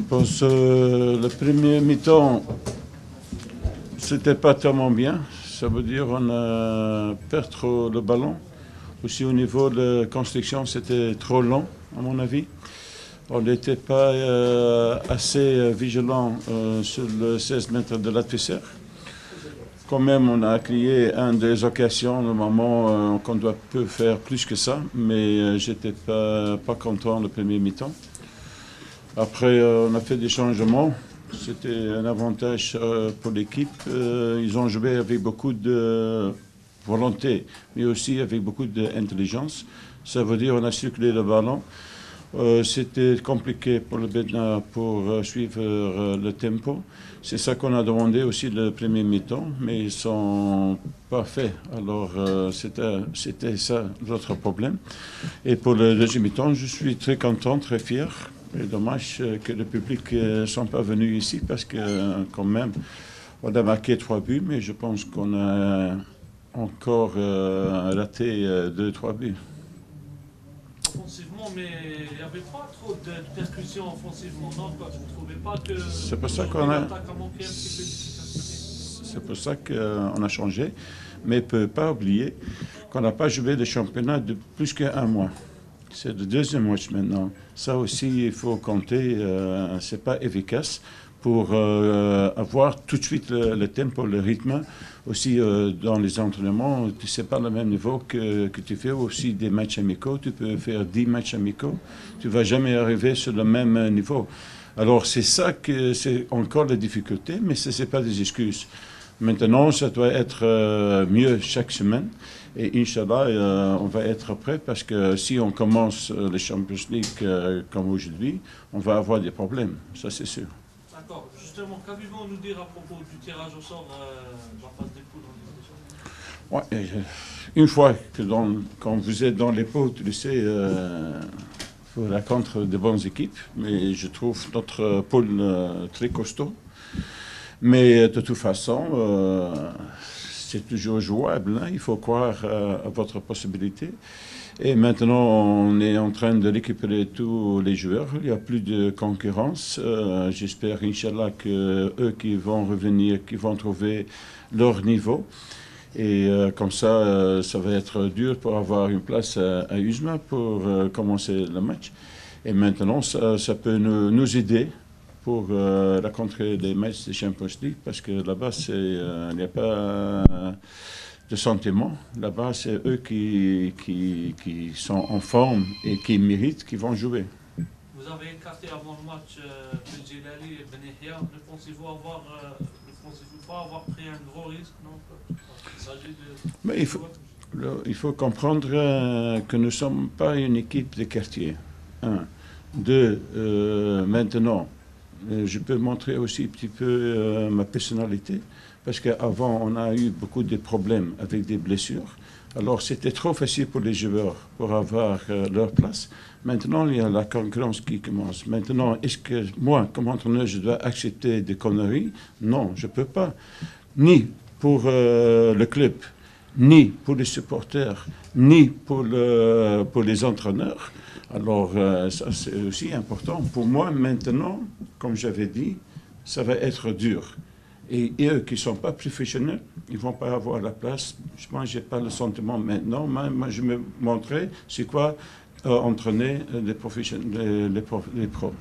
pense le premier mi-temps, c'était pas tellement bien. Ça veut dire on a perdu trop le ballon. Aussi au niveau de la construction, c'était trop lent, à mon avis. On n'était pas assez vigilant sur le 16 mètres de l'adversaire. Quand même, on a créé des occasions, normalement, qu'on doit peut faire plus que ça, mais j'étais pas content le premier mi-temps. Après, on a fait des changements. C'était un avantage pour l'équipe. Ils ont joué avec beaucoup de volonté, mais aussi avec beaucoup d'intelligence. Ça veut dire qu'on a circulé le ballon. C'était compliqué pour le Bedna pour suivre le tempo. C'est ça qu'on a demandé aussi le premier mi-temps, mais ils ne sont pas faits. Alors c'était ça notre problème. Et pour le deuxième mi-temps, je suis très content, très fier. Et dommage que le public ne soit pas venu ici parce que quand même, on a marqué 3 buts, mais je pense qu'on a encore raté 2-3 buts. Offensivement, mais il n'y avait pas trop de percussions offensivement, non? Vous ne trouvez pas que c'est pour ça qu'on a l'attaque a manqué un petit peu d'efficacité? C'est pour ça qu'on a changé, mais il ne peut pas oublier qu'on n'a pas joué le championnat de plus qu'un mois. C'est le deuxième match maintenant. Ça aussi, il faut compter, ce n'est pas efficace pour avoir tout de suite le tempo, le rythme. Aussi dans les entraînements, ce n'est pas le même niveau que tu fais aussi des matchs amicaux. Tu peux faire 10 matchs amicaux. Tu ne vas jamais arriver sur le même niveau. Alors c'est ça que c'est encore la difficulté, mais ce n'est pas des excuses. Maintenant, ça doit être mieux chaque semaine. Et Inch'Allah, on va être prêt parce que si on commence le Champions League comme aujourd'hui, on va avoir des problèmes. Ça, c'est sûr. D'accord. Justement, qu'avez-vous à nous dire à propos du tirage au sort de la phase des poules en Ligue des Champions? Une fois que quand vous êtes dans les pots, tu le sais, il faut rencontrer de bonnes équipes. Mais je trouve notre poule très costaud. Mais de toute façon, c'est toujours jouable. Hein. Il faut croire à votre possibilité. Et maintenant, on est en train de récupérer tous les joueurs. Il n'y a plus de concurrence. J'espère, Inch'Allah, que eux qui vont revenir, qui vont trouver leur niveau. Et comme ça, ça va être dur pour avoir une place à Uzma pour commencer le match. Et maintenant, ça peut nous aider pour rencontrer des matchs de Champions League, parce que là-bas, il n'y a pas de sentiment. Là-bas, c'est eux qui sont en forme et qui méritent, qui vont jouer. Vous avez écarté avant le match Belgelali et Benihia. Ne pensez-vous pas avoir pris un gros risque, non? Il s'agit de... Mais il faut comprendre que nous ne sommes pas une équipe de quartier. 1. 2. Maintenant, je peux montrer aussi un petit peu ma personnalité, parce qu'avant, on a eu beaucoup de problèmes avec des blessures. Alors, c'était trop facile pour les joueurs pour avoir leur place. Maintenant, il y a la concurrence qui commence. Maintenant, est-ce que moi, comme entraîneur, je dois accepter des conneries? Non, je ne peux pas. Ni pour le club, ni pour les supporters, ni pour les entraîneurs. Alors, ça, c'est aussi important. Pour moi, maintenant, comme j'avais dit, ça va être dur. Et eux qui ne sont pas professionnels, ils ne vont pas avoir la place. Je pense que je n'ai pas le sentiment maintenant. Moi, je me montrais c'est quoi entraîner les pros.